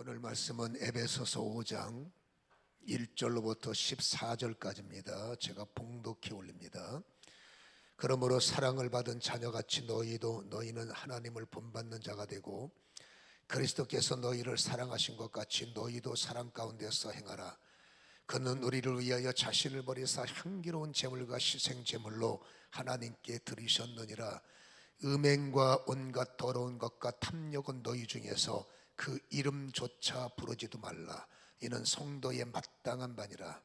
오늘 말씀은 에베소서 5장 1절로부터 14절까지입니다. 제가 봉독해 올립니다. 그러므로 사랑을 받은 자녀같이 너희는 하나님을 본받는 자가 되고 그리스도께서 너희를 사랑하신 것 같이 너희도 사랑 가운데서 행하라. 그는 우리를 위하여 자신을 버리사 향기로운 제물과 희생 제물로 하나님께 드리셨느니라. 음행과 온갖 더러운 것과 탐욕은 너희 중에서 그 이름조차 부르지도 말라. 이는 성도의 마땅한 바니라.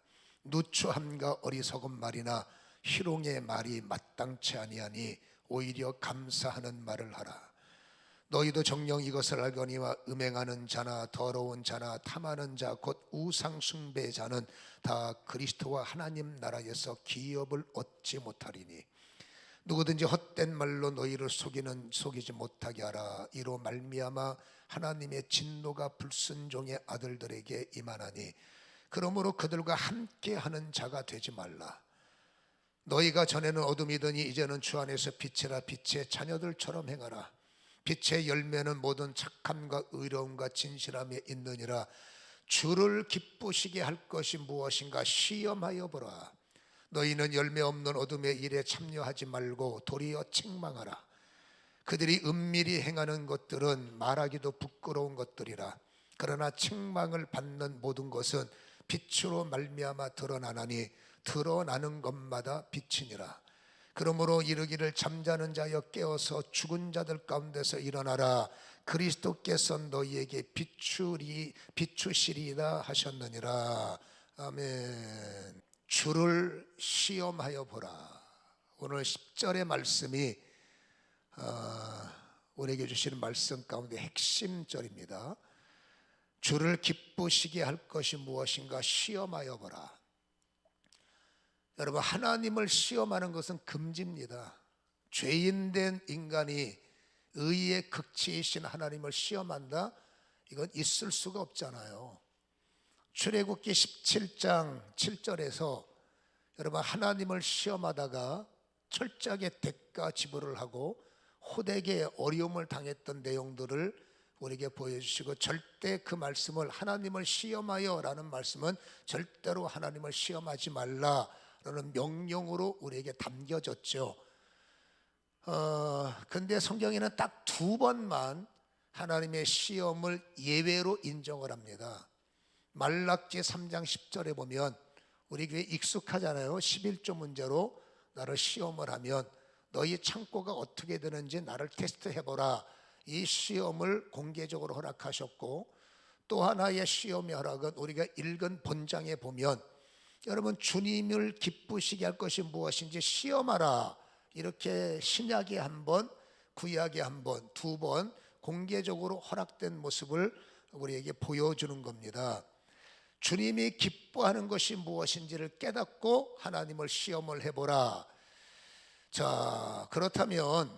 누추함과 어리석은 말이나 희롱의 말이 마땅치 아니하니 오히려 감사하는 말을 하라. 너희도 정녕 이것을 알거니와 음행하는 자나 더러운 자나 탐하는 자 곧 우상 숭배자는 다 그리스도와 하나님 나라에서 기업을 얻지 못하리니 누구든지 헛된 말로 너희를 속이지 못하게 하라. 이로 말미암아 하나님의 진노가 불순종의 아들들에게 임하나니 그러므로 그들과 함께하는 자가 되지 말라. 너희가 전에는 어둠이더니 이제는 주 안에서 빛이라. 빛의 자녀들처럼 행하라. 빛의 열매는 모든 착함과 의로움과 진실함에 있느니라. 주를 기쁘시게 할 것이 무엇인가 시험하여 보라. 너희는 열매 없는 어둠의 일에 참여하지 말고 도리어 책망하라. 그들이 은밀히 행하는 것들은 말하기도 부끄러운 것들이라. 그러나 책망을 받는 모든 것은 빛으로 말미암아 드러나나니 드러나는 것마다 빛이니라. 그러므로 이르기를 잠자는 자여 깨어서 죽은 자들 가운데서 일어나라. 그리스도께서 너희에게 비추시리라 하셨느니라. 아멘. 주를 시험하여 보라. 오늘 10절의 말씀이 우리에게 주시는 말씀 가운데 핵심절입니다. 주를 기쁘시게 할 것이 무엇인가 시험하여 보라. 여러분, 하나님을 시험하는 것은 금지입니다. 죄인된 인간이 의의 극치이신 하나님을 시험한다? 이건 있을 수가 없잖아요. 출애굽기 17장 7절에서 여러분, 하나님을 시험하다가 철저하게 대가 지불을 하고 호되게 어려움을 당했던 내용들을 우리에게 보여주시고, 절대 그 말씀을 하나님을 시험하여 라는 말씀은 절대로 하나님을 시험하지 말라라는 명령으로 우리에게 담겨졌죠. 근데 성경에는 딱 두 번만 하나님의 시험을 예외로 인정을 합니다. 말라기 3장 10절에 보면 우리 교회 익숙하잖아요. 11조 문제로 나를 시험을 하면 너희 창고가 어떻게 되는지 나를 테스트해보라. 이 시험을 공개적으로 허락하셨고, 또 하나의 시험의 허락은 우리가 읽은 본장에 보면 여러분, 주님을 기쁘시게 할 것이 무엇인지 시험하라. 이렇게 신약에 한 번, 구약에 한 번, 두 번 공개적으로 허락된 모습을 우리에게 보여주는 겁니다. 주님이 기뻐하는 것이 무엇인지를 깨닫고 하나님을 시험을 해보라. 자, 그렇다면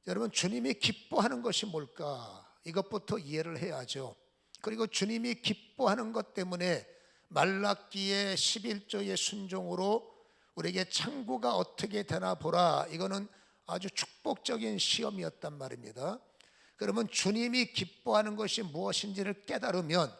여러분, 주님이 기뻐하는 것이 뭘까? 이것부터 이해를 해야죠. 그리고 주님이 기뻐하는 것 때문에 말라기의 11조의 순종으로 우리에게 창고가 어떻게 되나 보라. 이거는 아주 축복적인 시험이었단 말입니다. 그러면 주님이 기뻐하는 것이 무엇인지를 깨달으면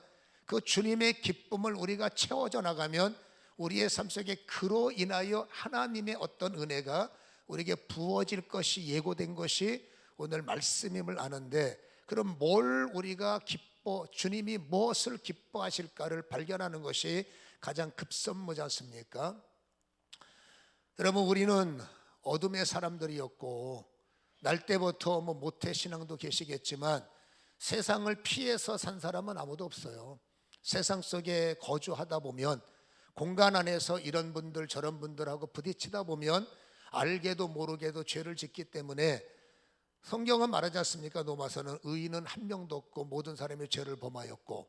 그 주님의 기쁨을 우리가 채워져 나가면 우리의 삶 속에 그로 인하여 하나님의 어떤 은혜가 우리에게 부어질 것이 예고된 것이 오늘 말씀임을 아는데, 그럼 뭘 우리가 주님이 무엇을 기뻐하실까를 발견하는 것이 가장 급선무지 않습니까? 여러분, 우리는 어둠의 사람들이었고 날 때부터 모태신앙도 계시겠지만 세상을 피해서 산 사람은 아무도 없어요. 세상 속에 거주하다 보면 공간 안에서 이런 분들 저런 분들하고 부딪히다 보면 알게도 모르게도 죄를 짓기 때문에 성경은 말하지 않습니까? 로마서는 의인은 한 명도 없고 모든 사람이 죄를 범하였고,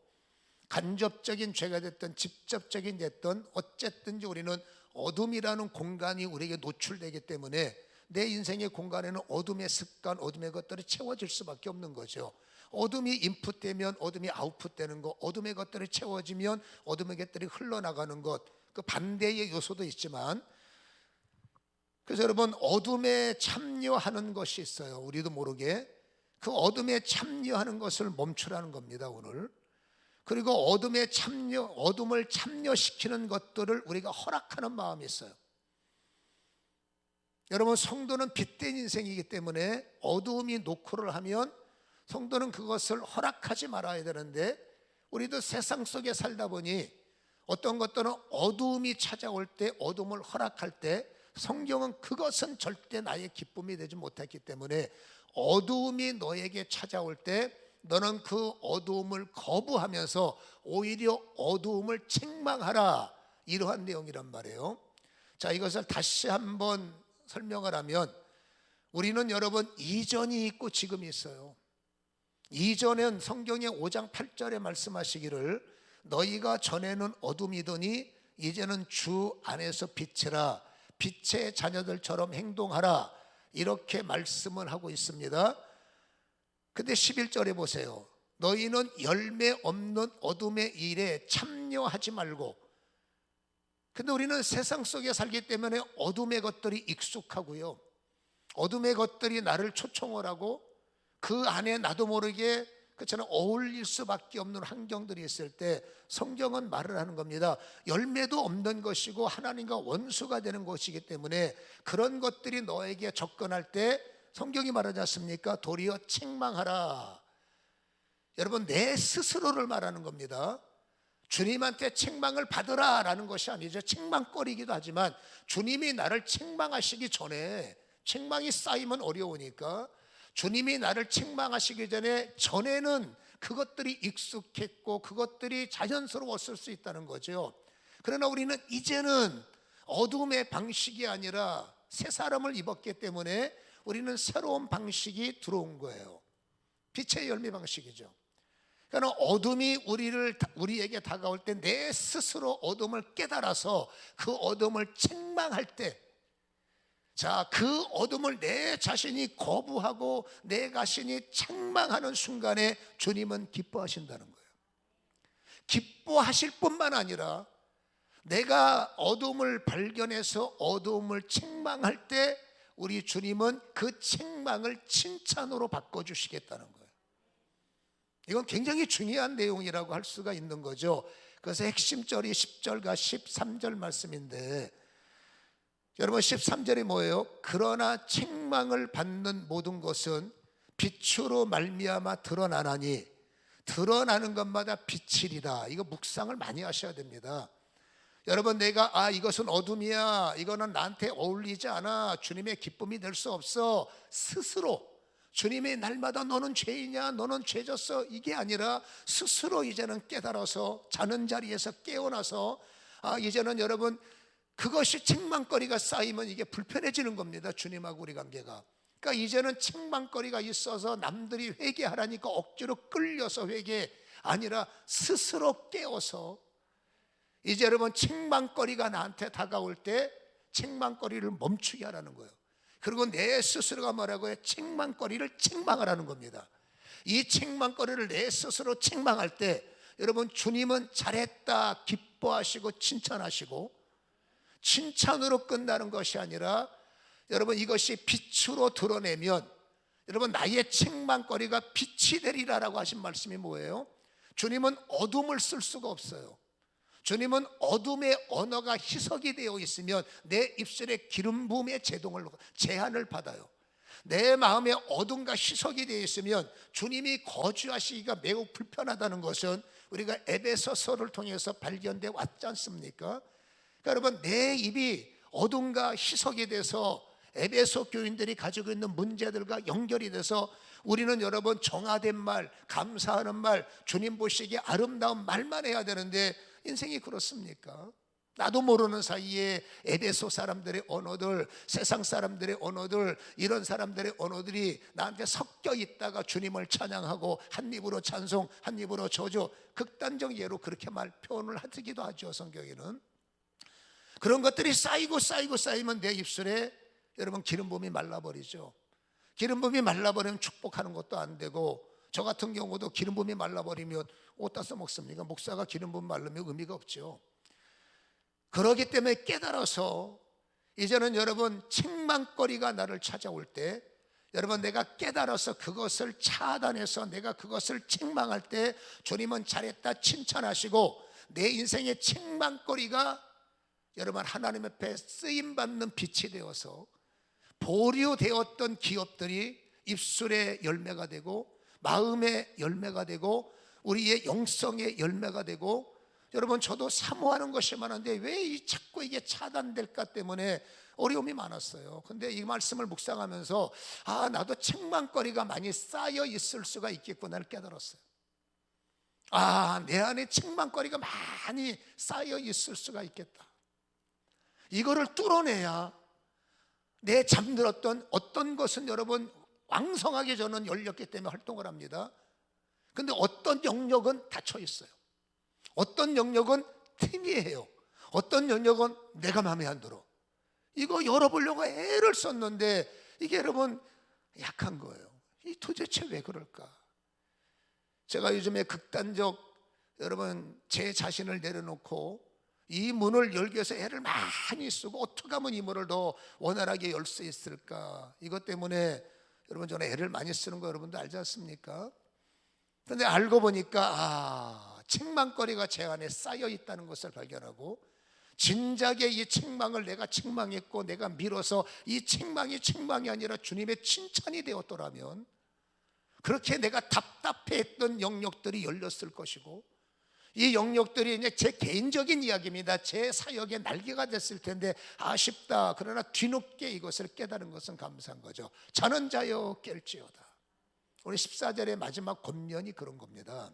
간접적인 죄가 됐든 직접적인 됐든 어쨌든지 우리는 어둠이라는 공간이 우리에게 노출되기 때문에 내 인생의 공간에는 어둠의 습관, 어둠의 것들이 채워질 수밖에 없는 거죠. 어둠이 인풋되면 어둠이 아웃풋되는 것, 어둠의 것들이 채워지면 어둠의 것들이 흘러나가는 것, 그 반대의 요소도 있지만, 그래서 여러분, 어둠에 참여하는 것이 있어요. 우리도 모르게 그 어둠에 참여하는 것을 멈추라는 겁니다. 오늘 그리고 어둠을 참여시키는 것들을 우리가 허락하는 마음이 있어요. 여러분, 성도는 빛된 인생이기 때문에 어두움이 노크를 하면 성도는 그것을 허락하지 말아야 되는데, 우리도 세상 속에 살다 보니 어떤 것들은 어두움이 찾아올 때, 어둠을 허락할 때 성경은 그것은 절대 나의 기쁨이 되지 못했기 때문에 어두움이 너에게 찾아올 때 너는 그 어두움을 거부하면서 오히려 어두움을 책망하라, 이러한 내용이란 말이에요. 자, 이것을 다시 한번 설명을 하면, 우리는 여러분 이전이 있고 지금이 있어요. 이전엔 성경의 5장 8절에 말씀하시기를 너희가 전에는 어둠이더니 이제는 주 안에서 빛이라, 빛의 자녀들처럼 행동하라, 이렇게 말씀을 하고 있습니다. 근데 11절에 보세요. 너희는 열매 없는 어둠의 일에 참여하지 말고. 근데 우리는 세상 속에 살기 때문에 어둠의 것들이 익숙하고요, 어둠의 것들이 나를 초청을 하고 그 안에 나도 모르게 그처럼 어울릴 수밖에 없는 환경들이 있을 때 성경은 말을 하는 겁니다. 열매도 없는 것이고 하나님과 원수가 되는 것이기 때문에 그런 것들이 너에게 접근할 때 성경이 말하지 않습니까? 도리어 책망하라. 여러분, 내 스스로를 말하는 겁니다. 주님한테 책망을 받으라 라는 것이 아니죠. 책망거리기도 하지만 주님이 나를 책망하시기 전에, 책망이 쌓이면 어려우니까 주님이 나를 책망하시기 전에는 그것들이 익숙했고 그것들이 자연스러웠을 수 있다는 거죠. 그러나 우리는 이제는 어둠의 방식이 아니라 새 사람을 입었기 때문에 우리는 새로운 방식이 들어온 거예요. 빛의 열매 방식이죠. 그러니까 어둠이 우리에게 다가올 때 내 스스로 어둠을 깨달아서 그 어둠을 책망할 때, 자, 그 어둠을 내 자신이 거부하고 내 자신이 책망하는 순간에 주님은 기뻐하신다는 거예요. 기뻐하실 뿐만 아니라 내가 어둠을 발견해서 어둠을 책망할 때 우리 주님은 그 책망을 칭찬으로 바꿔주시겠다는 거예요. 이건 굉장히 중요한 내용이라고 할 수가 있는 거죠. 그래서 핵심절이 10절과 13절 말씀인데, 여러분 13절이 뭐예요? 그러나 책망을 받는 모든 것은 빛으로 말미암아 드러나나니, 드러나는 것마다 빛이리다. 이거 묵상을 많이 하셔야 됩니다. 여러분, 내가 이것은 어둠이야, 이거는 나한테 어울리지 않아, 주님의 기쁨이 될 수 없어, 스스로 주님이 날마다 너는 죄이냐, 너는 죄졌어, 이게 아니라 스스로 이제는 깨달아서 자는 자리에서 깨어나서 이제는 여러분 그것이 책망거리가 쌓이면 이게 불편해지는 겁니다. 주님하고 우리 관계가. 그러니까 이제는 책망거리가 있어서 남들이 회개하라니까 억지로 끌려서 회개 아니라 스스로 깨어서, 이제 여러분 책망거리가 나한테 다가올 때 책망거리를 멈추게 하라는 거예요. 그리고 내 스스로가 뭐라고요? 책망거리를 책망하라는 겁니다. 이 책망거리를 내 스스로 책망할 때 여러분 주님은 잘했다 기뻐하시고 칭찬하시고, 칭찬으로 끝나는 것이 아니라 여러분 이것이 빛으로 드러내면 여러분 나의 책망거리가 빛이 되리라라고 하신 말씀이 뭐예요? 주님은 어둠을 쓸 수가 없어요. 주님은 어둠의 언어가 희석이 되어 있으면 내 입술에 기름 부음의 제한을 받아요. 내 마음에 어둠과 희석이 되어 있으면 주님이 거주하시기가 매우 불편하다는 것은 우리가 에베소서를 통해서 발견돼 왔지 않습니까? 그러니까 여러분 내 입이 어둠과 희석이 돼서 에베소 교인들이 가지고 있는 문제들과 연결이 돼서 우리는 여러분 정화된 말, 감사하는 말, 주님 보시기에 아름다운 말만 해야 되는데 인생이 그렇습니까? 나도 모르는 사이에 에베소 사람들의 언어들, 세상 사람들의 언어들, 이런 사람들의 언어들이 나한테 섞여 있다가 주님을 찬양하고 한 입으로 찬송, 한 입으로 저주, 극단적 예로 그렇게 표현을 하기도 하죠. 성경에는 그런 것들이 쌓이면 내 입술에 여러분 기름 부음이 말라버리죠. 기름 부음이 말라버리면 축복하는 것도 안 되고, 저 같은 경우도 기름 부음이 말라버리면 어디다 써먹습니까? 목사가 기름 부음 말르면 의미가 없죠. 그러기 때문에 깨달아서 이제는 여러분 책망거리가 나를 찾아올 때 여러분, 내가 깨달아서 그것을 차단해서 내가 그것을 책망할 때 주님은 잘했다 칭찬하시고, 내 인생의 책망거리가 여러분 하나님 앞에 쓰임받는 빛이 되어서 보류되었던 기업들이 입술의 열매가 되고 마음의 열매가 되고 우리의 영성의 열매가 되고, 여러분 저도 사모하는 것이 많은데 왜 자꾸 이게 차단될까 때문에 어려움이 많았어요. 근데 이 말씀을 묵상하면서 나도 책망거리가 많이 쌓여 있을 수가 있겠구나를 깨달았어요. 내 안에 책망거리가 많이 쌓여 있을 수가 있겠다. 이거를 뚫어내야 내 잠들었던 어떤 것은 여러분 왕성하게 저는 열렸기 때문에 활동을 합니다. 근데 어떤 영역은 닫혀 있어요. 어떤 영역은 희미해요. 어떤 영역은 내가 마음에 안 들어. 이거 열어보려고 애를 썼는데 이게 여러분 약한 거예요. 이 도대체 왜 그럴까? 제가 요즘에 극단적 여러분 제 자신을 내려놓고 이 문을 열기 위해서 애를 많이 쓰고 어떻게 하면 이 문을 더 원활하게 열 수 있을까? 이것 때문에 여러분 저는 애를 많이 쓰는 거 여러분도 알지 않습니까? 그런데 알고 보니까 책망거리가 제 안에 쌓여 있다는 것을 발견하고, 진작에 이 책망을 내가 책망했고 내가 밀어서 이 책망이 아니라 주님의 칭찬이 되었더라면 그렇게 내가 답답해했던 영역들이 열렸을 것이고, 이 영역들이 이제 제 개인적인 이야기입니다. 제 사역의 날개가 됐을 텐데 아쉽다. 그러나 뒤늦게 이것을 깨달은 것은 감사한 거죠. 자는 자여 깰지어다. 우리 14절의 마지막 권면이 그런 겁니다.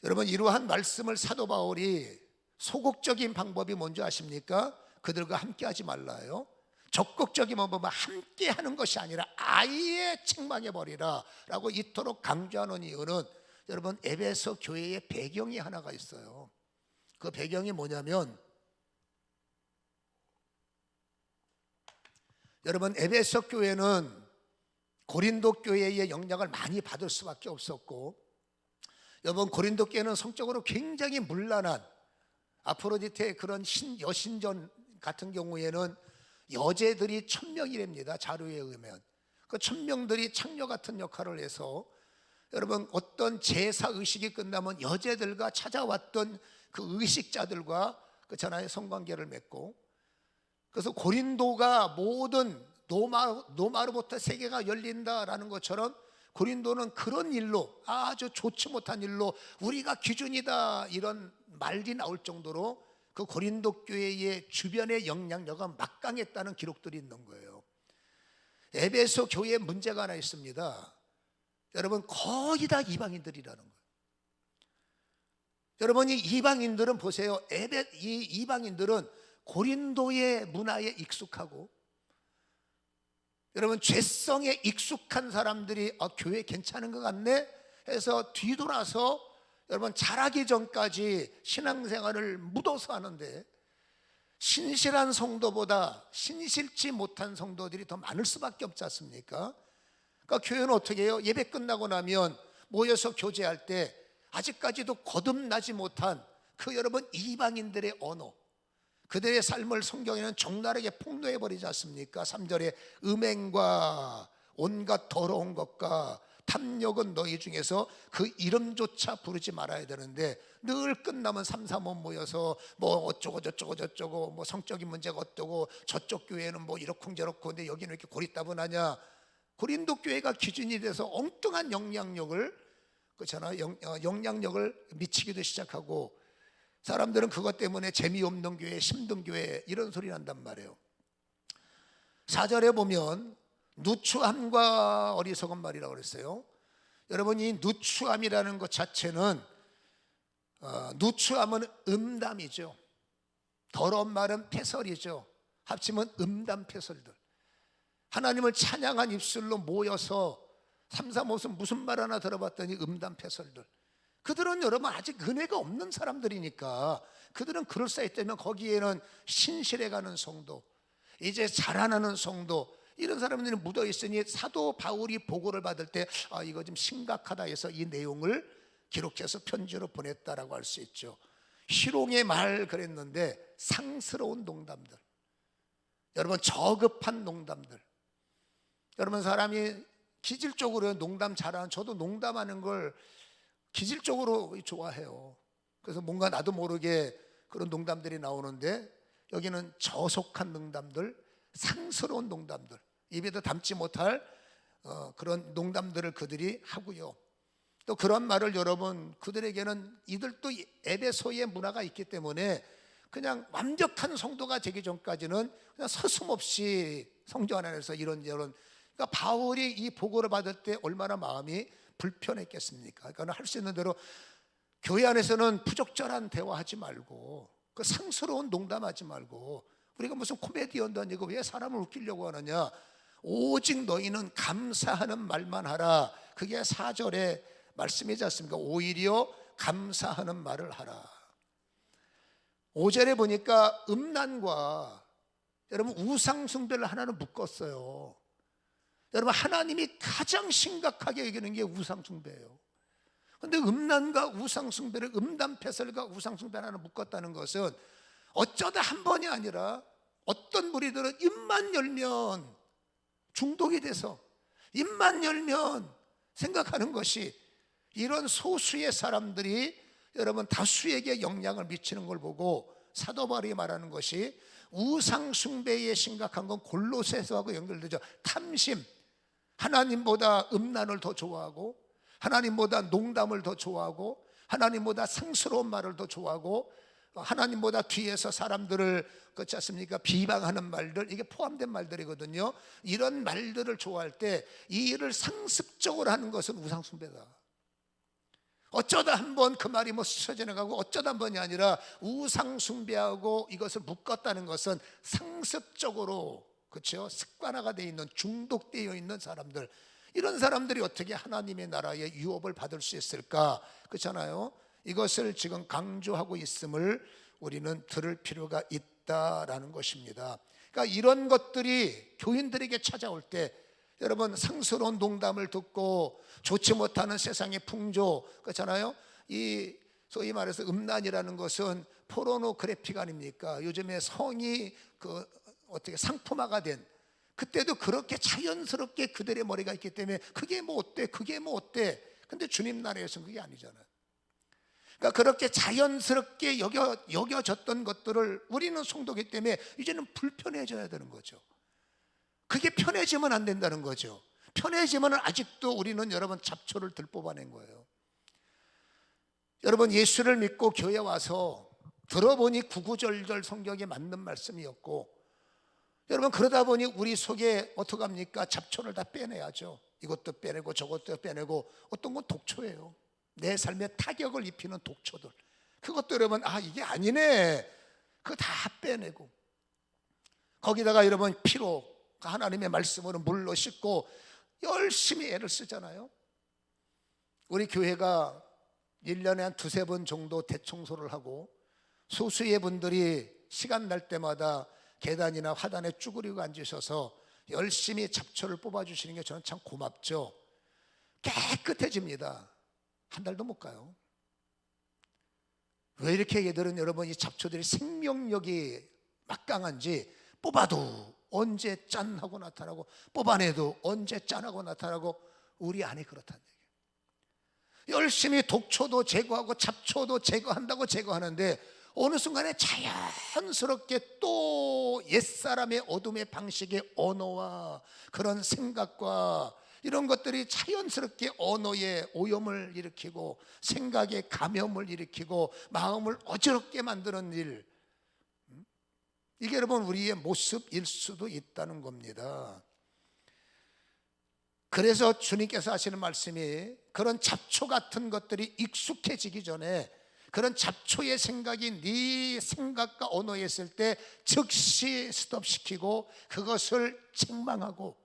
여러분, 이러한 말씀을 사도 바울이 소극적인 방법이 뭔지 아십니까? 그들과 함께 하지 말라요. 적극적인 방법은 함께 하는 것이 아니라 아예 책망해 버리라 라고 이토록 강조하는 이유는, 여러분 에베소 교회의 배경이 하나가 있어요. 그 배경이 뭐냐면, 여러분 에베소 교회는 고린도 교회의 영향을 많이 받을 수밖에 없었고, 여러분 고린도 교회는 성적으로 굉장히 문란한, 아프로디테의 그런 여신전 같은 경우에는 여제들이 1000명이랍니다. 자료에 의하면 그 1000명들이 창녀 같은 역할을 해서, 여러분 어떤 제사 의식이 끝나면 여제들과 찾아왔던 그 의식자들과 그 전하의 성관계를 맺고, 그래서 고린도가 모든 노마로부터 세계가 열린다라는 것처럼 고린도는 그런 일로, 아주 좋지 못한 일로 우리가 기준이다 이런 말이 나올 정도로 그 고린도 교회의 주변의 영향력은 막강했다는 기록들이 있는 거예요. 에베소 교회에 문제가 하나 있습니다. 여러분 거의 다 이방인들이라는 거예요. 여러분 이 이방인들은 보세요. 이 이방인들은 고린도의 문화에 익숙하고, 여러분 죄성에 익숙한 사람들이 교회 괜찮은 것 같네 해서 뒤돌아서 여러분 자라기 전까지 신앙생활을 묻어서 하는데, 신실한 성도보다 신실치 못한 성도들이 더 많을 수밖에 없지 않습니까? 그러니까 교회는 어떻게 해요? 예배 끝나고 나면 모여서 교제할 때 아직까지도 거듭나지 못한 그 여러분 이방인들의 언어, 그들의 삶을 성경에는 적나라하게 폭로해버리지 않습니까? 3절에 음행과 온갖 더러운 것과 탐욕은 너희 중에서 그 이름조차 부르지 말아야 되는데, 늘 끝나면 3, 4원 모여서 뭐 어쩌고 저쩌고 뭐 성적인 문제가 어떠고, 저쪽 교회는 뭐 이렇고 저렇고, 근데 여기는 왜 이렇게 고리따분하냐. 고린도 교회가 기준이 돼서 엉뚱한 영향력을 미치기도 시작하고, 사람들은 그것 때문에 재미없는 교회, 힘든 교회 이런 소리 난단 말이에요. 4절에 보면 누추함과 어리석은 말이라고 그랬어요. 여러분 이 누추함이라는 것 자체는, 누추함은 음담이죠. 더러운 말은 패설이죠. 합치면 음담 패설들. 하나님을 찬양한 입술로 모여서 삼삼오순 무슨 말 하나 들어봤더니 음담 패설들. 그들은 여러분 아직 은혜가 없는 사람들이니까, 그들은 그럴싸했다면 거기에는 신실해가는 성도, 이제 자라나는 성도, 이런 사람들이 묻어 있으니 사도 바울이 보고를 받을 때 이거 좀 심각하다 해서 이 내용을 기록해서 편지로 보냈다라고 할 수 있죠. 희롱의 말 그랬는데 상스러운 농담들, 여러분 저급한 농담들, 여러분, 사람이 기질적으로 농담 잘하는, 저도 농담하는 걸 기질적으로 좋아해요. 그래서 뭔가 나도 모르게 그런 농담들이 나오는데, 여기는 저속한 농담들, 상스러운 농담들, 입에도 담지 못할 그런 농담들을 그들이 하고요. 또 그런 말을 여러분, 그들에게는 이들도 에베소의 문화가 있기 때문에 그냥 완벽한 성도가 되기 전까지는 그냥 서슴없이 성경 안에서 이런저런, 그러니까 바울이 이 보고를 받을 때 얼마나 마음이 불편했겠습니까? 그러니까 할 수 있는 대로 교회 안에서는 부적절한 대화하지 말고, 그 상스러운 농담하지 말고, 우리가 무슨 코미디언도 아니고 왜 사람을 웃기려고 하느냐, 오직 너희는 감사하는 말만 하라. 그게 4절의 말씀이지 않습니까? 오히려 감사하는 말을 하라. 5절에 보니까 음란과 여러분 우상 숭배를 하나는 묶었어요. 여러분, 하나님이 가장 심각하게 여기는 게 우상 숭배예요. 그런데 음란과 우상 숭배를, 음란 패설과 우상 숭배를 하나 묶었다는 것은 어쩌다 한 번이 아니라 어떤 무리들은 입만 열면 중독이 돼서, 입만 열면 생각하는 것이, 이런 소수의 사람들이 여러분 다수에게 영향을 미치는 걸 보고 사도 바울이 말하는 것이, 우상 숭배의 심각한 건 골로새서하고 연결되죠. 탐심, 하나님보다 음란을 더 좋아하고, 하나님보다 농담을 더 좋아하고, 하나님보다 상스러운 말을 더 좋아하고, 하나님보다 뒤에서 사람들을, 그렇지 않습니까? 비방하는 말들, 이게 포함된 말들이거든요. 이런 말들을 좋아할 때 이 일을 상습적으로 하는 것은 우상 숭배다. 어쩌다 한번 그 말이 뭐 스쳐 지나가고, 어쩌다 한 번이 아니라 우상 숭배하고 이것을 묶었다는 것은 상습적으로, 그렇죠? 습관화가 되어 있는, 중독되어 있는 사람들, 이런 사람들이 어떻게 하나님의 나라의 유업을 받을 수 있을까? 그렇잖아요. 이것을 지금 강조하고 있음을 우리는 들을 필요가 있다라는 것입니다. 그러니까 이런 것들이 교인들에게 찾아올 때, 여러분, 상스러운 농담을 듣고 좋지 못하는 세상의 풍조, 그렇잖아요. 이 소위 말해서 음란이라는 것은 포르노그래픽 아닙니까? 요즘에 성이 어떻게 상품화가 된, 그때도 그렇게 자연스럽게 그들의 머리가 있기 때문에 그게 뭐 어때, 그게 뭐 어때. 근데 주님 나라에서는 그게 아니잖아요. 그러니까 그렇게 자연스럽게 여겨졌던 것들을 우리는 성도기 때문에 이제는 불편해져야 되는 거죠. 그게 편해지면 안 된다는 거죠. 편해지면 아직도 우리는 여러분 잡초를 들 뽑아낸 거예요. 여러분, 예수를 믿고 교회 와서 들어보니 구구절절 성경에 맞는 말씀이었고, 여러분 그러다 보니 우리 속에 어떡합니까? 잡초를 다 빼내야죠. 이것도 빼내고 저것도 빼내고, 어떤 건 독초예요. 내 삶에 타격을 입히는 독초들, 그것도 여러분, 이게 아니네, 그거 다 빼내고, 거기다가 여러분 피로, 하나님의 말씀으로 물로 씻고 열심히 애를 쓰잖아요. 우리 교회가 1년에 한 2-3번 정도 대청소를 하고, 소수의 분들이 시간 날 때마다 계단이나 화단에 쭈그리고 앉으셔서 열심히 잡초를 뽑아주시는 게 저는 참 고맙죠. 깨끗해집니다. 한 달도 못 가요. 왜 이렇게 얘들은, 여러분, 이 잡초들이 생명력이 막강한지, 뽑아도 언제 짠하고 나타나고, 뽑아내도 언제 짠하고 나타나고, 우리 안에 그렇다는 얘기예요. 열심히 독초도 제거하고 잡초도 제거한다고 제거하는데, 어느 순간에 자연스럽게 또 옛사람의 어둠의 방식의 언어와 그런 생각과 이런 것들이 자연스럽게 언어에 오염을 일으키고, 생각에 감염을 일으키고, 마음을 어지럽게 만드는 일, 이게 여러분 우리의 모습일 수도 있다는 겁니다. 그래서 주님께서 하시는 말씀이, 그런 잡초 같은 것들이 익숙해지기 전에, 그런 잡초의 생각이 네 생각과 언어에 있을 때 즉시 스톱시키고 그것을 책망하고,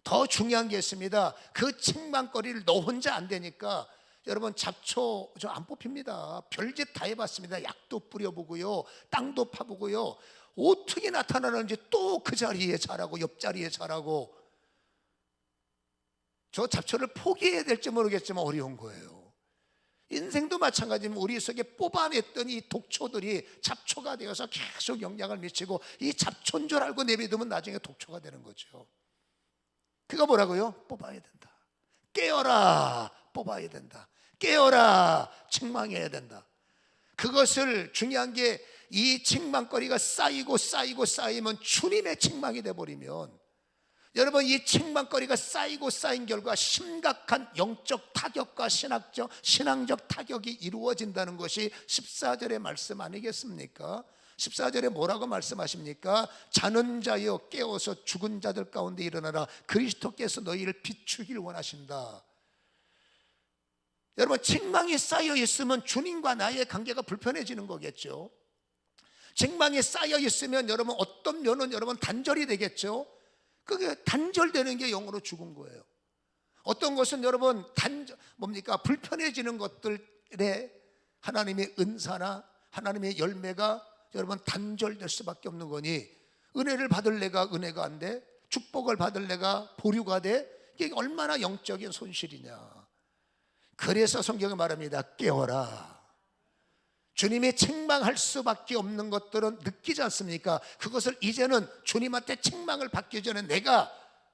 더 중요한 게 있습니다. 그 책망거리를 너 혼자 안 되니까, 여러분 잡초 저 안 뽑힙니다. 별짓 다 해봤습니다. 약도 뿌려보고요, 땅도 파보고요, 어떻게 나타나는지 또 그 자리에 자라고, 옆자리에 자라고. 저 잡초를 포기해야 될지 모르겠지만 어려운 거예요. 인생도 마찬가지입니다. 우리 속에 뽑아냈던 이 독초들이 잡초가 되어서 계속 영향을 미치고, 이 잡초인 줄 알고 내비두면 나중에 독초가 되는 거죠. 그거 뭐라고요? 뽑아야 된다. 깨어라, 뽑아야 된다. 깨어라, 책망해야 된다. 그것을 중요한 게 이 책망거리가 쌓이고 쌓이고 쌓이면 주님의 책망이 돼버리면 여러분 이 책망거리가 쌓이고 쌓인 결과 심각한 영적 타격과 신앙적 타격이 이루어진다는 것이 14절의 말씀 아니겠습니까? 14절에 뭐라고 말씀하십니까? 자는 자여 깨어서 죽은 자들 가운데 일어나라. 그리스도께서 너희를 비추길 원하신다. 여러분 책망이 쌓여 있으면 주님과 나의 관계가 불편해지는 거겠죠. 책망이 쌓여 있으면 여러분 어떤 면은 여러분 단절이 되겠죠. 그게 단절되는 게 영으로 죽은 거예요. 어떤 것은 여러분 불편해지는 것들에 하나님의 은사나 하나님의 열매가 여러분 단절될 수밖에 없는 거니 은혜를 받을 내가 은혜가 안 돼? 축복을 받을 내가 보류가 돼? 이게 얼마나 영적인 손실이냐. 그래서 성경이 말합니다. 깨어라. 주님이 책망할 수밖에 없는 것들은 느끼지 않습니까? 그것을 이제는 주님한테 책망을 받기 전에 내가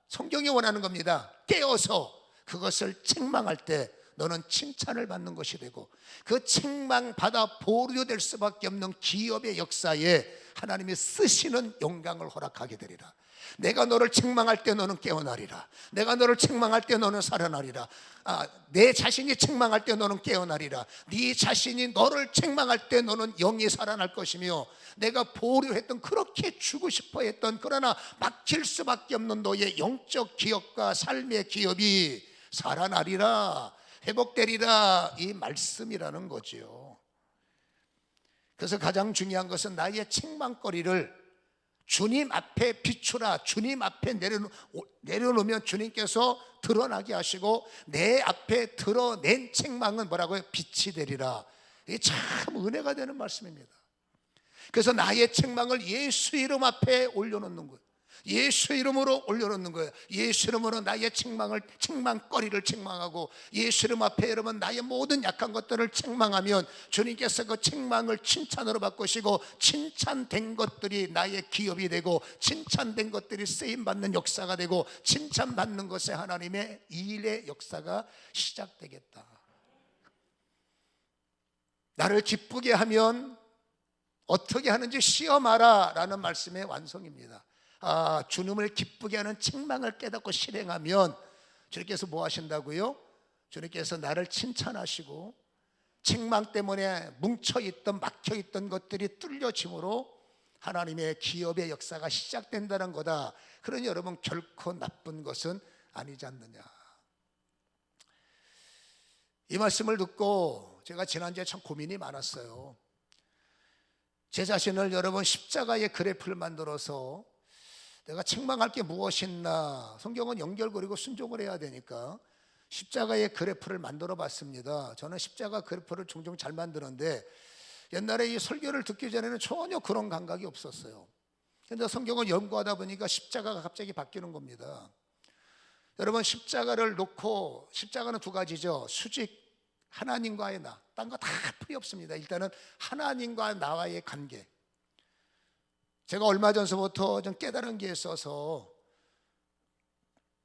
성경이 원하는 겁니다. 깨어서 그것을 책망할 때 너는 칭찬을 받는 것이 되고 그 책망받아 보류될 수밖에 없는 기업의 역사에 하나님이 쓰시는 영광을 허락하게 되리라. 내가 너를 책망할 때 너는 깨어나리라. 내가 너를 책망할 때 너는 살아나리라. 내 자신이 책망할 때 너는 깨어나리라. 네 자신이 너를 책망할 때 너는 영이 살아날 것이며 내가 보류했던 그렇게 주고 싶어 했던 그러나 막힐 수밖에 없는 너의 영적 기업과 삶의 기업이 살아나리라. 회복되리라. 이 말씀이라는 거지요. 그래서 가장 중요한 것은 나의 책망거리를 주님 앞에 비추라. 주님 앞에 내려놓으면 주님께서 드러나게 하시고 내 앞에 드러낸 책망은 뭐라고요? 빛이 되리라. 이게 참 은혜가 되는 말씀입니다. 그래서 나의 책망을 예수 이름 앞에 올려놓는 거예요. 예수 이름으로 올려놓는 거예요. 예수 이름으로 나의 책망거리를 책망하고 예수 이름 앞에 여러분 나의 모든 약한 것들을 책망하면 주님께서 그 책망을 칭찬으로 바꾸시고 칭찬된 것들이 나의 기업이 되고 칭찬된 것들이 쓰임받는 역사가 되고 칭찬받는 것에 하나님의 일의 역사가 시작되겠다. 나를 기쁘게 하면 어떻게 하는지 시험하라 라는 말씀의 완성입니다. 주님을 기쁘게 하는 책망을 깨닫고 실행하면 주님께서 뭐 하신다고요? 주님께서 나를 칭찬하시고 책망 때문에 뭉쳐있던 막혀있던 것들이 뚫려짐으로 하나님의 기업의 역사가 시작된다는 거다. 그러니 여러분 결코 나쁜 것은 아니지 않느냐. 이 말씀을 듣고 제가 지난주에 참 고민이 많았어요. 제 자신을 여러분 십자가의 그래프를 만들어서 내가 책망할 게 무엇이 있나, 성경은 연결고리고 순종을 해야 되니까 십자가의 그래프를 만들어 봤습니다. 저는 십자가 그래프를 종종 잘 만드는데 옛날에 이 설교를 듣기 전에는 전혀 그런 감각이 없었어요. 그런데 성경을 연구하다 보니까 십자가가 갑자기 바뀌는 겁니다. 여러분 십자가를 놓고, 십자가는 두 가지죠. 수직, 하나님과의 나, 딴 거 다 필요 없습니다. 일단은 하나님과 나와의 관계. 제가 얼마 전서부터 좀 깨달은 게 있어서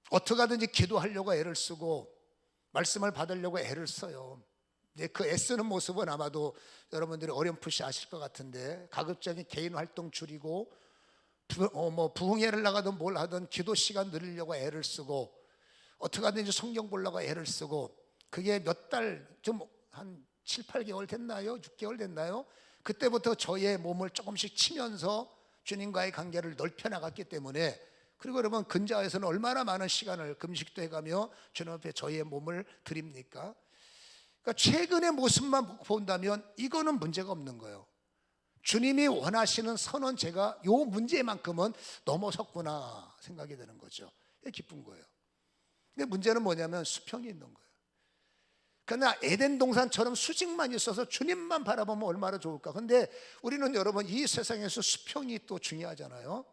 어떻게 하든지 기도하려고 애를 쓰고 말씀을 받으려고 애를 써요. 그 애쓰는 모습은 아마도 여러분들이 어렴풋이 아실 것 같은데 가급적인 개인 활동 줄이고 부흥회를 나가든 뭘 하든 기도 시간 늘리려고 애를 쓰고 어떻게 하든지 성경 보려고 애를 쓰고 그게 몇 달, 좀 한 7, 8개월 됐나요? 6개월 됐나요? 그때부터 저의 몸을 조금씩 치면서 주님과의 관계를 넓혀 나갔기 때문에, 그리고 여러분 근자에서는 얼마나 많은 시간을 금식도 해가며 주님 앞에 저의 몸을 드립니까? 그러니까 최근의 모습만 본다면 이거는 문제가 없는 거예요. 주님이 원하시는 선은 제가 요 문제만큼은 넘어섰구나 생각이 되는 거죠. 기쁜 거예요. 근데 문제는 뭐냐면 수평이 있는 거예요. 그러나 에덴 동산처럼 수직만 있어서 주님만 바라보면 얼마나 좋을까. 근데 우리는 여러분 이 세상에서 수평이 또 중요하잖아요.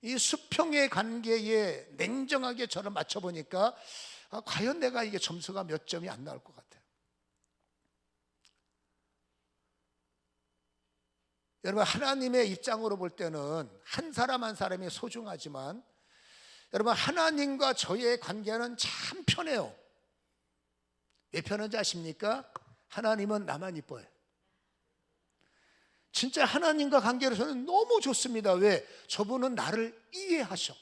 이 수평의 관계에 냉정하게 저를 맞춰보니까 과연 내가 이게 점수가 몇 점이 안 나올 것 같아요. 여러분 하나님의 입장으로 볼 때는 한 사람 한 사람이 소중하지만 여러분, 하나님과 저의 관계는 참 편해요. 왜 편한지 아십니까? 하나님은 나만 이뻐요. 진짜 하나님과 관계로서는 너무 좋습니다. 왜? 저분은 나를 이해하셔.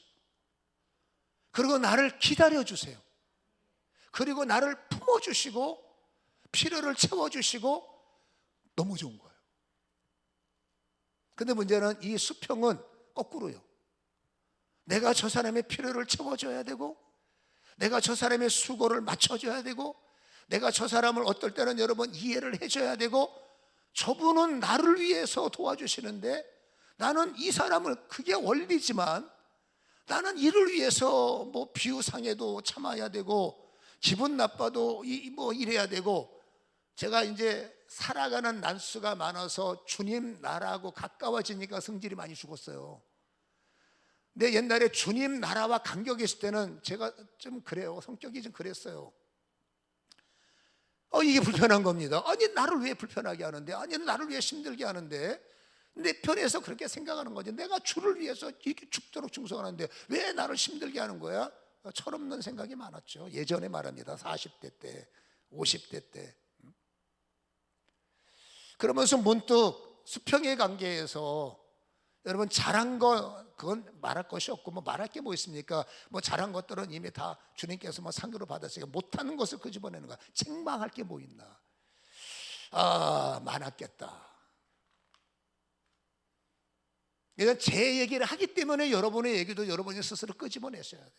그리고 나를 기다려주세요. 그리고 나를 품어주시고 필요를 채워주시고 너무 좋은 거예요. 근데 문제는 이 수평은 거꾸로요. 내가 저 사람의 필요를 채워줘야 되고, 내가 저 사람의 수고를 맞춰줘야 되고, 내가 저 사람을 어떨 때는 여러분 이해를 해줘야 되고, 저분은 나를 위해서 도와주시는데 나는 이 사람을, 그게 원리지만 나는 이를 위해서 뭐 비유상해도 참아야 되고 기분 나빠도 뭐 이래야 되고. 제가 이제 살아가는 난수가 많아서 주님 나라하고 가까워지니까 성질이 많이 죽었어요. 근데 옛날에 주님 나라와 간격이 있을 때는 제가 좀 그래요. 성격이 좀 그랬어요. 이게 불편한 겁니다. 아니, 나를 왜 불편하게 하는데? 아니, 나를 왜 힘들게 하는데? 내 편에서 그렇게 생각하는 거지. 내가 주를 위해서 이렇게 죽도록 충성하는데 왜 나를 힘들게 하는 거야? 철없는 생각이 많았죠. 예전에 말합니다. 40대 때, 50대 때. 그러면서 문득 수평의 관계에서 여러분, 잘한 거 그건 말할 것이 없고 뭐 말할 게 뭐 있습니까? 뭐 잘한 것들은 이미 다 주님께서 뭐 상급으로 받았으니까 못하는 것을 끄집어내는 거야. 책망할 게 뭐 있나? 많았겠다. 그러니까 제 얘기를 하기 때문에 여러분의 얘기도 여러분이 스스로 끄집어내셔야 돼요.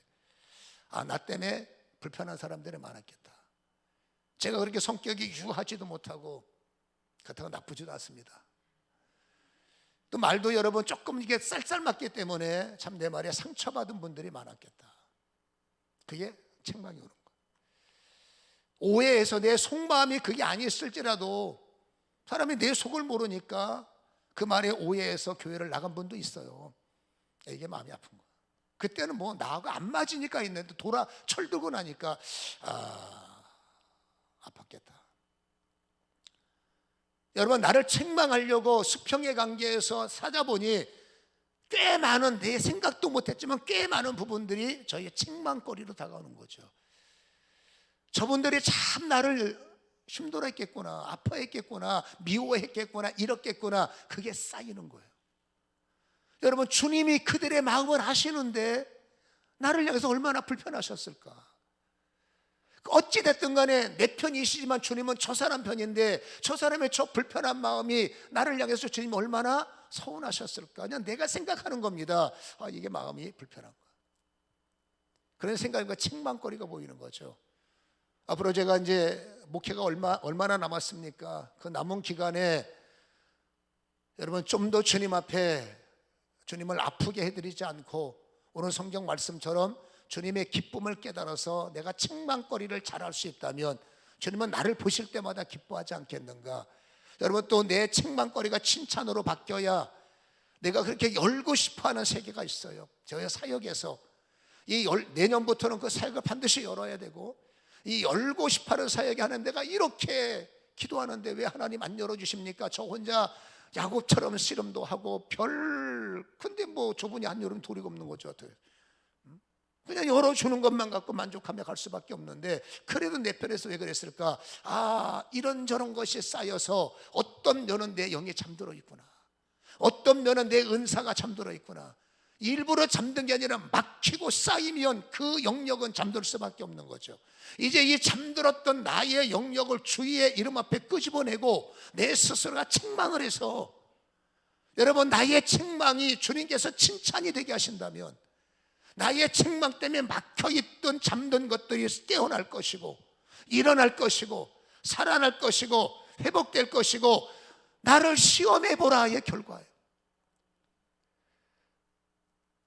나 때문에 불편한 사람들이 많았겠다. 제가 그렇게 성격이 유하지도 못하고 그렇다고 나쁘지도 않습니다. 또 말도 여러분 조금 이게 쌀쌀맞기 때문에 참 내 말에 상처받은 분들이 많았겠다. 그게 책망이 오는 거예요. 오해해서 내 속마음이 그게 아니었을지라도 사람이 내 속을 모르니까 그 말에 오해해서 교회를 나간 분도 있어요. 이게 마음이 아픈 거예요. 그때는 뭐 나하고 안 맞으니까 있는데 돌아 철들고 나니까 아팠겠다. 여러분, 나를 책망하려고 수평의 관계에서 사자보니 꽤 많은, 내 생각도 못했지만 꽤 많은 부분들이 저희의 책망거리로 다가오는 거죠. 저분들이 참 나를 힘들어 했겠구나, 아파했겠구나, 미워했겠구나, 이렇겠구나. 그게 쌓이는 거예요. 여러분, 주님이 그들의 마음을 아시는데 나를 향해서 얼마나 불편하셨을까. 어찌됐든 간에 내 편이시지만 주님은 저 사람 편인데 저 사람의 저 불편한 마음이 나를 향해서 주님이 얼마나 서운하셨을까. 그냥 내가 생각하는 겁니다. 이게 마음이 불편한 거야. 그런 생각과 책망거리가 보이는 거죠. 앞으로 제가 이제 목회가 얼마나 남았습니까? 그 남은 기간에 여러분 좀 더 주님 앞에 주님을 아프게 해드리지 않고 오늘 성경 말씀처럼 주님의 기쁨을 깨달아서 내가 책망거리를 잘할 수 있다면 주님은 나를 보실 때마다 기뻐하지 않겠는가? 여러분, 또 내 책망거리가 칭찬으로 바뀌어야 내가 그렇게 열고 싶어하는 세계가 있어요. 저희 사역에서 내년부터는 그 사역을 반드시 열어야 되고, 이 열고 싶어하는 사역이 하는 데가 이렇게 기도하는데 왜 하나님 안 열어주십니까? 저 혼자 야곱처럼 씨름도 하고 근데 뭐 저분이 안 열으면 도리가 없는 거죠. 그냥 열어주는 것만 갖고 만족하며 갈 수밖에 없는데, 그래도 내 편에서 왜 그랬을까? 이런저런 것이 쌓여서 어떤 면은 내 영에 잠들어 있구나, 어떤 면은 내 은사가 잠들어 있구나. 일부러 잠든 게 아니라 막히고 쌓이면 그 영역은 잠들 수밖에 없는 거죠. 이제 이 잠들었던 나의 영역을 주의 이름 앞에 끄집어내고 내 스스로가 책망을 해서, 여러분, 나의 책망이 주님께서 칭찬이 되게 하신다면 나의 책망 때문에 막혀있던 잠든 것들이 깨어날 것이고 일어날 것이고 살아날 것이고 회복될 것이고 나를 시험해보라의 결과예요.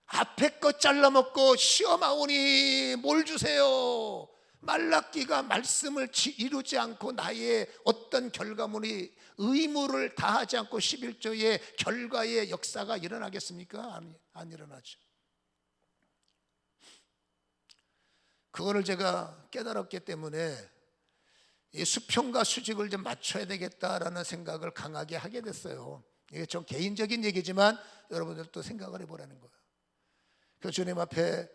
앞에 것 잘라먹고 시험하오니 뭘 주세요? 말라기가 말씀을 이루지 않고 나의 어떤 결과물이 의무를 다하지 않고 11조의 결과의 역사가 일어나겠습니까? 안 일어나죠. 그거를 제가 깨달았기 때문에 이 수평과 수직을 좀 맞춰야 되겠다라는 생각을 강하게 하게 됐어요. 이게 좀 개인적인 얘기지만 여러분들도 생각을 해보라는 거예요. 그 주님 앞에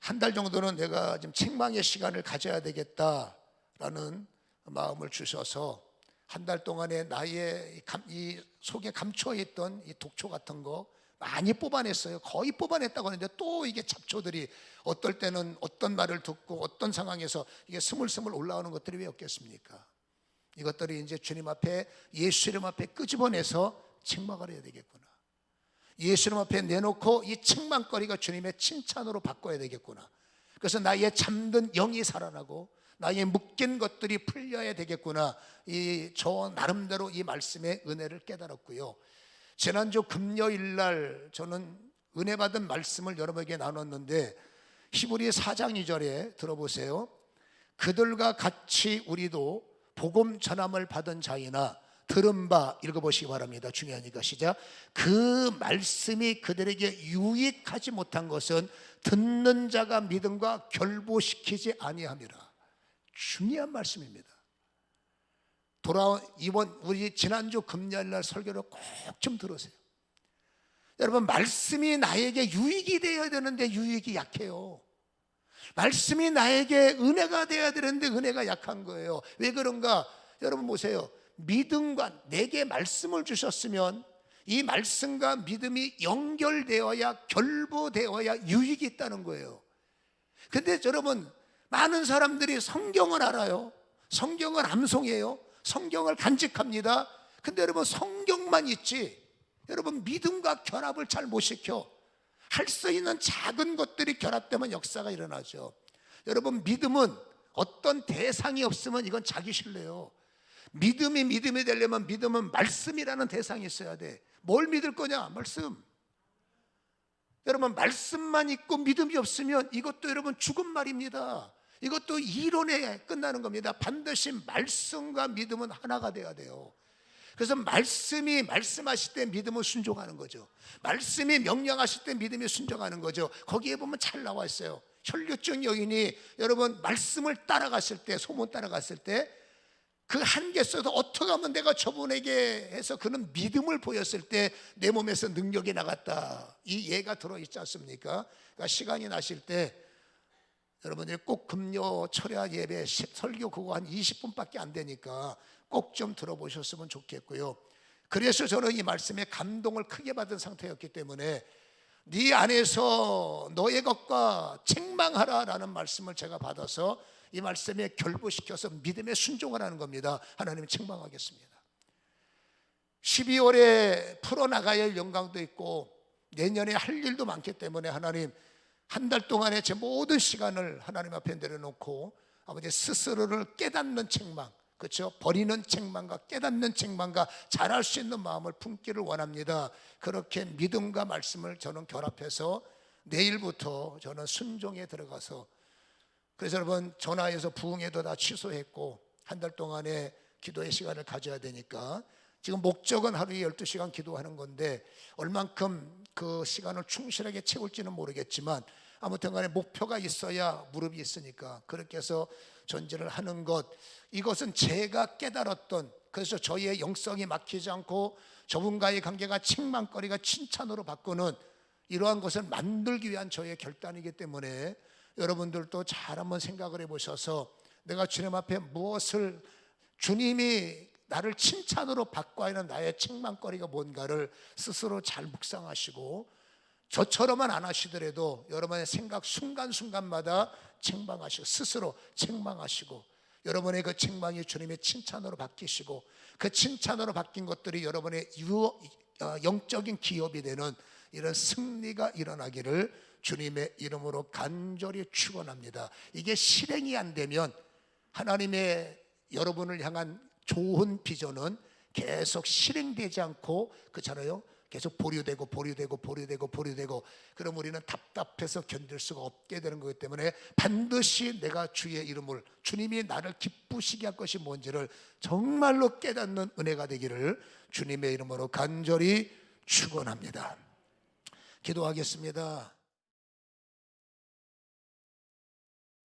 한 달 정도는 내가 좀 책망의 시간을 가져야 되겠다라는 마음을 주셔서 한 달 동안에 나의 이 속에 감춰 있던 이 독초 같은 거 많이 뽑아냈어요. 거의 뽑아냈다고 하는데 또 이게 잡초들이 어떨 때는 어떤 말을 듣고 어떤 상황에서 이게 스물스물 올라오는 것들이 왜 없겠습니까? 이것들이 이제 주님 앞에, 예수 이름 앞에 끄집어내서 책망을 해야 되겠구나. 예수 이름 앞에 내놓고 이 책망거리가 주님의 칭찬으로 바꿔야 되겠구나. 그래서 나의 잠든 영이 살아나고 나의 묶인 것들이 풀려야 되겠구나. 저 나름대로 이 말씀의 은혜를 깨달았고요. 지난주 금요일 날 저는 은혜 받은 말씀을 여러분에게 나눴는데 히브리 4장 2절에 들어보세요. 그들과 같이 우리도 복음 전함을 받은 자이나 들은 바, 읽어보시기 바랍니다. 중요하니까 시작. 그 말씀이 그들에게 유익하지 못한 것은 듣는 자가 믿음과 결부시키지 아니함이라. 중요한 말씀입니다. 이번 우리 지난주 금요일 날 설교를 꼭 좀 들으세요. 여러분, 말씀이 나에게 유익이 되어야 되는데 유익이 약해요. 말씀이 나에게 은혜가 되어야 되는데 은혜가 약한 거예요. 왜 그런가? 여러분 보세요. 믿음과, 내게 말씀을 주셨으면 이 말씀과 믿음이 연결되어야, 결부되어야 유익이 있다는 거예요. 근데 여러분, 많은 사람들이 성경을 알아요. 성경을 암송해요. 성경을 간직합니다. 근데 여러분, 성경만 있지 여러분 믿음과 결합을 잘 못 시켜. 할 수 있는 작은 것들이 결합되면 역사가 일어나죠. 여러분, 믿음은 어떤 대상이 없으면 이건 자기 신뢰요. 믿음이 되려면 믿음은 말씀이라는 대상이 있어야 돼. 뭘 믿을 거냐? 말씀. 여러분, 말씀만 있고 믿음이 없으면 이것도 여러분 죽은 말입니다. 이것도 이론에 끝나는 겁니다. 반드시 말씀과 믿음은 하나가 돼야 돼요. 그래서 말씀이 말씀하실 때 믿음을 순종하는 거죠. 말씀이 명령하실 때 믿음이 순종하는 거죠. 거기에 보면 잘 나와 있어요. 혈류증 여인이 여러분 말씀을 따라갔을 때, 소문 따라갔을 때 그 한계 속에서 어떻게 하면 내가 저분에게 해서 그는 믿음을 보였을 때 내 몸에서 능력이 나갔다. 이 예가 들어있지 않습니까? 그러니까 시간이 나실 때 여러분들이 꼭 금요 철야 예배 설교 그거 한 20분밖에 안 되니까 꼭 좀 들어보셨으면 좋겠고요. 그래서 저는 이 말씀에 감동을 크게 받은 상태였기 때문에 네 안에서 너의 것과 책망하라 라는 말씀을 제가 받아서 이 말씀에 결부시켜서 믿음에 순종을 하는 겁니다. 하나님 책망하겠습니다. 12월에 풀어나가야 할 영광도 있고 내년에 할 일도 많기 때문에 하나님, 한 달 동안의 제 모든 시간을 하나님 앞에 내려놓고 아버지 스스로를 깨닫는 책망, 그렇죠? 버리는 책망과 깨닫는 책망과 잘할 수 있는 마음을 품기를 원합니다. 그렇게 믿음과 말씀을 저는 결합해서 내일부터 저는 순종에 들어가서, 그래서 여러분 전화해서 부흥회도 다 취소했고 한 달 동안의 기도의 시간을 가져야 되니까 지금 목적은 하루에 12시간 기도하는 건데 얼만큼 그 시간을 충실하게 채울지는 모르겠지만 아무튼 간에 목표가 있어야 무릎이 있으니까 그렇게 해서 전진을 하는 것, 이것은 제가 깨달았던, 그래서 저희의 영성이 막히지 않고 저분과의 관계가 책망거리가 칭찬으로 바꾸는 이러한 것을 만들기 위한 저의 결단이기 때문에 여러분들도 잘 한번 생각을 해보셔서 내가 주님 앞에 무엇을, 주님이 나를 칭찬으로 바꿔야 하는 나의 책망거리가 뭔가를 스스로 잘 묵상하시고, 저처럼만 안 하시더라도 여러분의 생각 순간순간마다 책망하시고 스스로 책망하시고 여러분의 그 책망이 주님의 칭찬으로 바뀌시고 그 칭찬으로 바뀐 것들이 여러분의 영적인 기업이 되는 이런 승리가 일어나기를 주님의 이름으로 간절히 축원합니다. 이게 실행이 안 되면 하나님의 여러분을 향한 좋은 비전은 계속 실행되지 않고, 그렇잖아요. 계속 보류되고 그럼 우리는 답답해서 견딜 수가 없게 되는 거기 때문에 반드시 내가 주의 이름을, 주님이 나를 기쁘시게 할 것이 뭔지를 정말로 깨닫는 은혜가 되기를 주님의 이름으로 간절히 축원합니다. 기도하겠습니다.